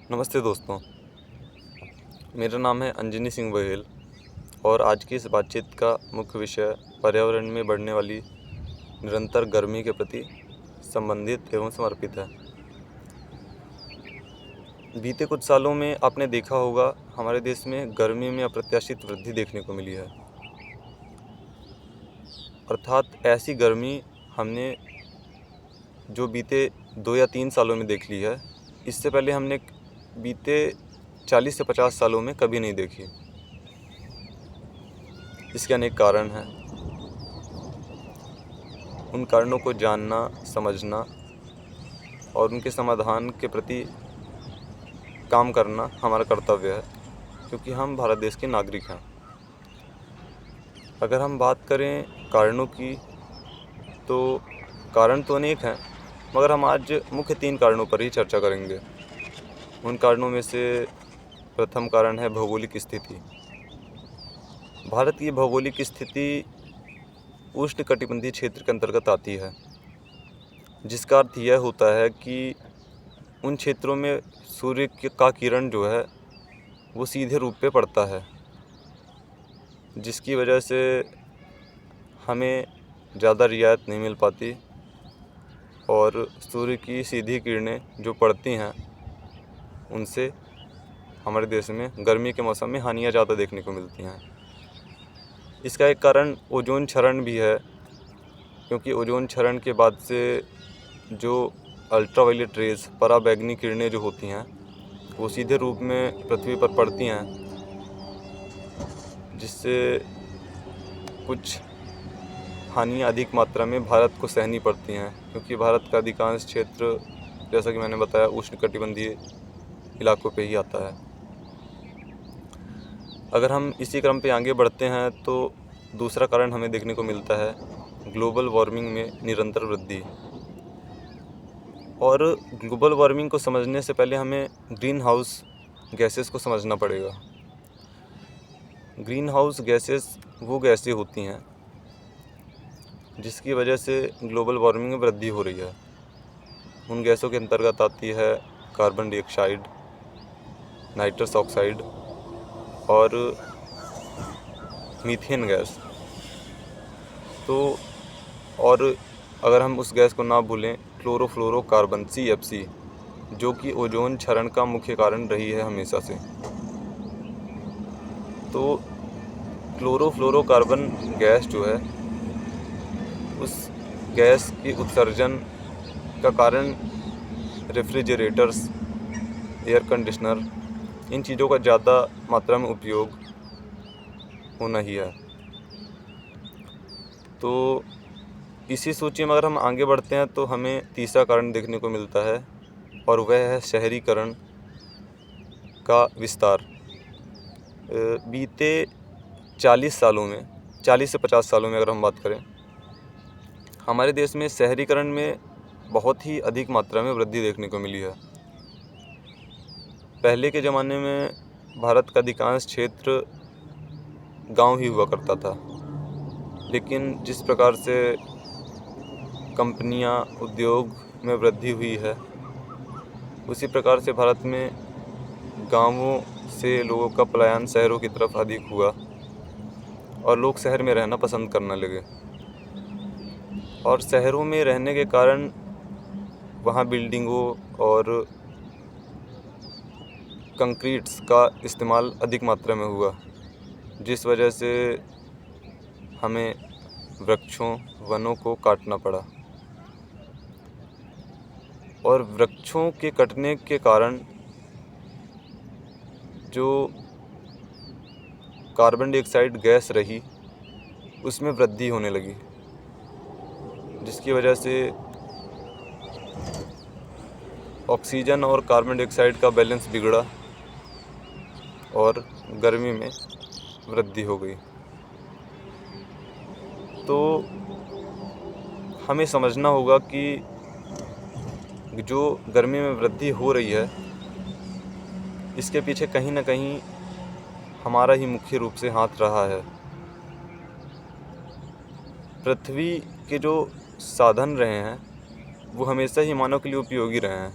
नमस्ते दोस्तों, मेरा नाम है अंजनी सिंह बघेल और आज की इस बातचीत का मुख्य विषय पर्यावरण में बढ़ने वाली निरंतर गर्मी के प्रति संबंधित एवं समर्पित है। बीते कुछ सालों में आपने देखा होगा हमारे देश में गर्मी में अप्रत्याशित वृद्धि देखने को मिली है। अर्थात ऐसी गर्मी हमने जो बीते 2 या 3 सालों में देख ली है, इससे पहले हमने बीते 40 से 50 सालों में कभी नहीं देखी। इसके अनेक कारण हैं। उन कारणों को जानना, समझना और उनके समाधान के प्रति काम करना हमारा कर्तव्य है, क्योंकि हम भारत देश के नागरिक हैं। अगर हम बात करें कारणों की, तो कारण तो अनेक हैं, मगर हम आज मुख्य 3 कारणों पर ही चर्चा करेंगे। उन कारणों में से प्रथम कारण है भौगोलिक स्थिति। भारत की भौगोलिक स्थिति उष्णकटिबंधीय क्षेत्र के अंतर्गत आती है, जिसका अर्थ यह होता है कि उन क्षेत्रों में सूर्य का किरण जो है वो सीधे रूप पे पड़ता है, जिसकी वजह से हमें ज़्यादा रियायत नहीं मिल पाती और सूर्य की सीधी किरणें जो पड़ती हैं उनसे हमारे देश में गर्मी के मौसम में हानियाँ ज़्यादा देखने को मिलती हैं। इसका एक कारण ओजोन क्षरण भी है, क्योंकि ओजोन क्षरण के बाद से जो अल्ट्रावायलेट रेज़ पराबैंगनी किरणें जो होती हैं वो सीधे रूप में पृथ्वी पर पड़ती हैं, जिससे कुछ हानियाँ अधिक मात्रा में भारत को सहनी पड़ती हैं, क्योंकि भारत का अधिकांश क्षेत्र, जैसा कि मैंने बताया, उष्णकटिबंधीय इलाकों पे ही आता है। अगर हम इसी क्रम पे आगे बढ़ते हैं तो दूसरा कारण हमें देखने को मिलता है ग्लोबल वार्मिंग में निरंतर वृद्धि। और ग्लोबल वार्मिंग को समझने से पहले हमें ग्रीन हाउस गैसेस को समझना पड़ेगा। ग्रीन हाउस गैसेस वो गैसें होती हैं जिसकी वजह से ग्लोबल वार्मिंग में वृद्धि हो रही है। उन गैसों के अंतर्गत आती है कार्बन डाइऑक्साइड, नाइट्रस ऑक्साइड और मीथेन गैस। तो और अगर हम उस गैस को ना भूलें, क्लोरोफ्लोरोकार्बन CFC, जो कि ओजोन क्षरण का मुख्य कारण रही है हमेशा से। तो क्लोरोफ्लोरोकार्बन गैस जो है, उस गैस के उत्सर्जन का कारण रेफ्रिजरेटर्स, एयर कंडीशनर, इन चीज़ों का ज़्यादा मात्रा में उपयोग होना ही है। तो इसी सूची में अगर हम आगे बढ़ते हैं तो हमें तीसरा कारण देखने को मिलता है, और वह है शहरीकरण का विस्तार। बीते 40 सालों में, 40 से 50 सालों में अगर हम बात करें, हमारे देश में शहरीकरण में बहुत ही अधिक मात्रा में वृद्धि देखने को मिली है। पहले के ज़माने में भारत का अधिकांश क्षेत्र गांव ही हुआ करता था, लेकिन जिस प्रकार से कंपनियां, उद्योग में वृद्धि हुई है, उसी प्रकार से भारत में गांवों से लोगों का पलायन शहरों की तरफ अधिक हुआ और लोग शहर में रहना पसंद करने लगे। और शहरों में रहने के कारण वहाँ बिल्डिंगों और कंक्रीट्स का इस्तेमाल अधिक मात्रा में हुआ, जिस वजह से हमें वृक्षों, वनों को काटना पड़ा। और वृक्षों के कटने के कारण जो कार्बन डाइऑक्साइड गैस रही, उसमें वृद्धि होने लगी, जिसकी वजह से ऑक्सीजन और कार्बन डाइऑक्साइड का बैलेंस बिगड़ा और गर्मी में वृद्धि हो गई। तो हमें समझना होगा कि जो गर्मी में वृद्धि हो रही है, इसके पीछे कहीं ना कहीं हमारा ही मुख्य रूप से हाथ रहा है। पृथ्वी के जो साधन रहे हैं वो हमेशा ही मानव के लिए उपयोगी रहे हैं,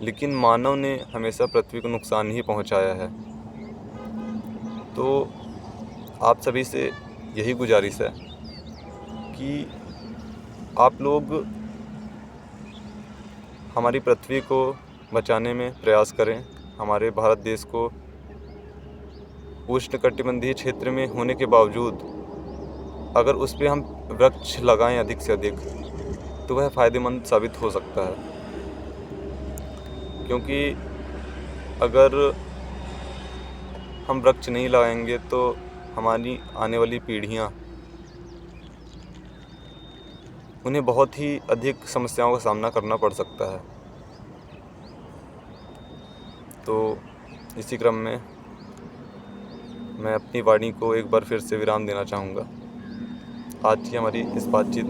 लेकिन मानव ने हमेशा पृथ्वी को नुकसान ही पहुंचाया है। तो आप सभी से यही गुजारिश है कि आप लोग हमारी पृथ्वी को बचाने में प्रयास करें। हमारे भारत देश को उष्णकटिबंधीय क्षेत्र में होने के बावजूद अगर उस पे हम वृक्ष लगाएं अधिक से अधिक तो वह फ़ायदेमंद साबित हो सकता है, क्योंकि अगर हम वृक्ष नहीं लगाएंगे तो हमारी आने वाली पीढ़ियाँ उन्हें बहुत ही अधिक समस्याओं का सामना करना पड़ सकता है। तो इसी क्रम में मैं अपनी वाणी को एक बार फिर से विराम देना चाहूँगा। आज की हमारी इस बातचीत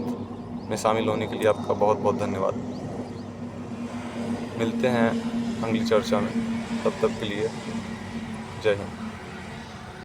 में शामिल होने के लिए आपका बहुत बहुत धन्यवाद। मिलते हैं अगली चर्चा में, तब तक के लिए जय हिंद।